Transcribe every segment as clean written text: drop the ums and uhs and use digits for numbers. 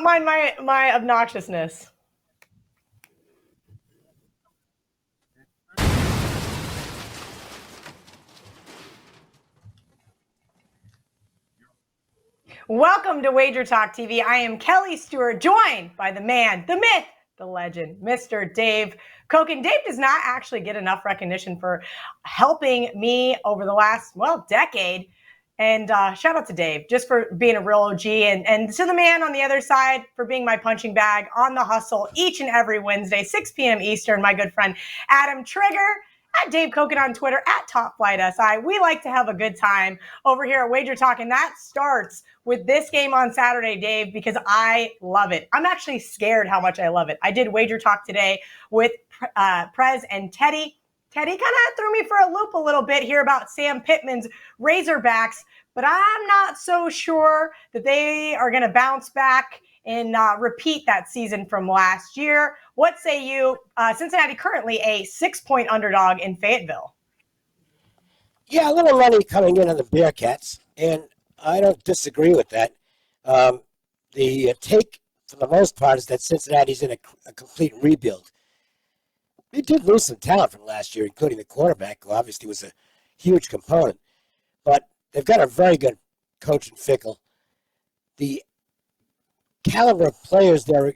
mind my obnoxiousness. Welcome to WagerTalk TV. I am Kelly Stewart, joined by the man, the myth, the legend, Mr. Dave Koken. Dave does not actually get enough recognition for helping me over the last, decade. And shout out to Dave just for being a real OG, and to the man on the other side for being my punching bag on the hustle each and every Wednesday, 6 p.m. Eastern, my good friend Adam Trigger. At Dave Koken on Twitter, at Top Flight SI. We like to have a good time over here at Wager Talk, and that starts with this game on Saturday, Dave, because I love it. I'm actually scared how much I love it. I did Wager Talk today with Prez and Teddy. Teddy kind of threw me for a loop a little bit here about Sam Pittman's Razorbacks, but I'm not so sure that they are going to bounce back and repeat that season from last year. What say you? Cincinnati currently a 6-point underdog in Fayetteville. Yeah, a little money coming in on the Bearcats, and I don't disagree with that. The take, for the most part, is that Cincinnati's in a complete rebuild. They did lose some talent from last year, including the quarterback, who obviously was a huge component. But they've got a very good coach in Fickle. The caliber of players they're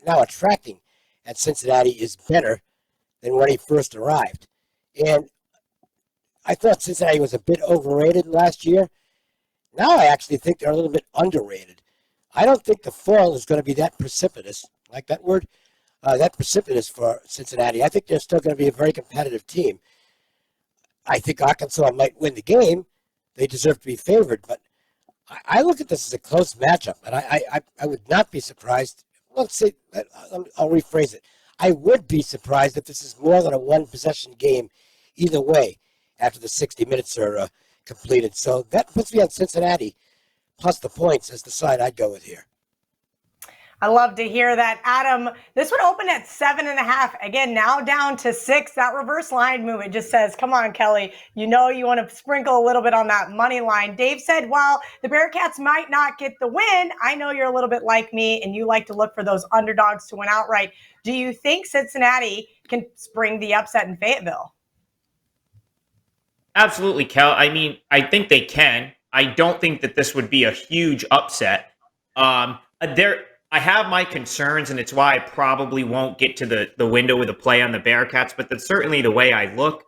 now attracting at Cincinnati is better than when he first arrived. And I thought Cincinnati was a bit overrated last year. Now I actually think they're a little bit underrated. I don't think the fall is going to be that precipitous, like that word, that precipitous for Cincinnati. I think they're still going to be a very competitive team. I think Arkansas might win the game. They deserve to be favored, but I look at this as a close matchup, and I would not be surprised. I'll rephrase it. I would be surprised if this is more than a one-possession game either way after the 60 minutes are completed. So that puts me on Cincinnati plus the points as the side I'd go with here. I love to hear that. Adam, this would open at 7.5. Again, now down to 6. That reverse line movement just says, come on, Kelly. You know you want to sprinkle a little bit on that money line. Dave said, while the Bearcats might not get the win, I know you're a little bit like me, and you like to look for those underdogs to win outright. Do you think Cincinnati can spring the upset in Fayetteville? Absolutely, Kel. I mean, I think they can. I don't think that this would be a huge upset. I have my concerns, and it's why I probably won't get to the window with a play on the Bearcats, but that's certainly the way I look.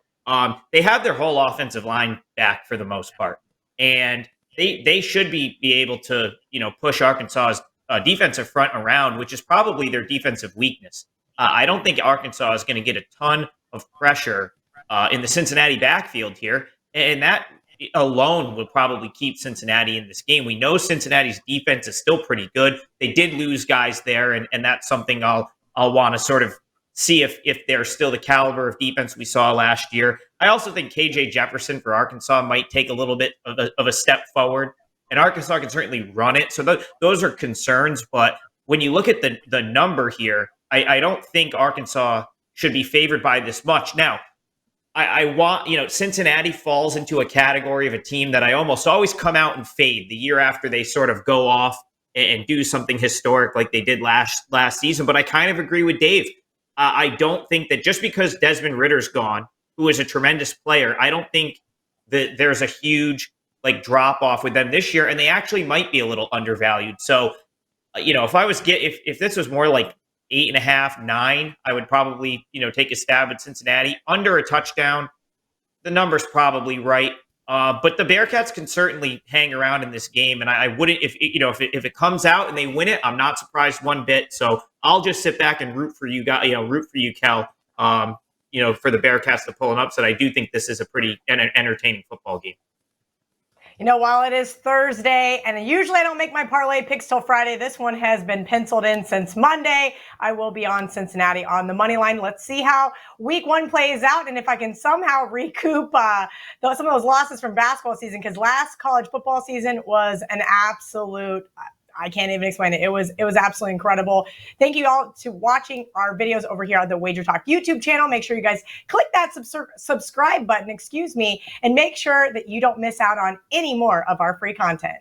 They have their whole offensive line back for the most part, and they should be able to push Arkansas's defensive front around, which is probably their defensive weakness. I don't think Arkansas is going to get a ton of pressure in the Cincinnati backfield here, and that alone will probably keep Cincinnati in this game. We know Cincinnati's defense is still pretty good. They did lose guys there, and that's something I'll want to sort of see if they're still the caliber of defense we saw last year. I also think KJ Jefferson for Arkansas might take a little bit of a step forward, and Arkansas can certainly run it. So those are concerns, but when you look at the number here, I don't think Arkansas should be favored by this much. Now, I want, Cincinnati falls into a category of a team that I almost always come out and fade the year after they sort of go off and do something historic like they did last season. But I kind of agree with Dave. I don't think that just because Desmond Ritter's gone, who is a tremendous player, I don't think that there's a huge drop off with them this year, and they actually might be a little undervalued. So, if this was more like 8.5, 9, I would probably, take a stab at Cincinnati. Under a touchdown, the number's probably right. But the Bearcats can certainly hang around in this game, and I wouldn't, if it comes out and they win it, I'm not surprised one bit. So I'll just sit back and root for you guys, root for you, Cal. For the Bearcats to pull an upset. I do think this is a pretty entertaining football game. While it is Thursday, and usually I don't make my parlay picks till Friday, this one has been penciled in since Monday. I will be on Cincinnati on the money line. Let's see how week 1 plays out, and if I can somehow recoup some of those losses from basketball season, because last college football season was an absolute I can't even explain it. It was absolutely incredible. Thank you all to watching our videos over here on the WagerTalk YouTube channel. Make sure you guys click that subscribe button, and make sure that you don't miss out on any more of our free content.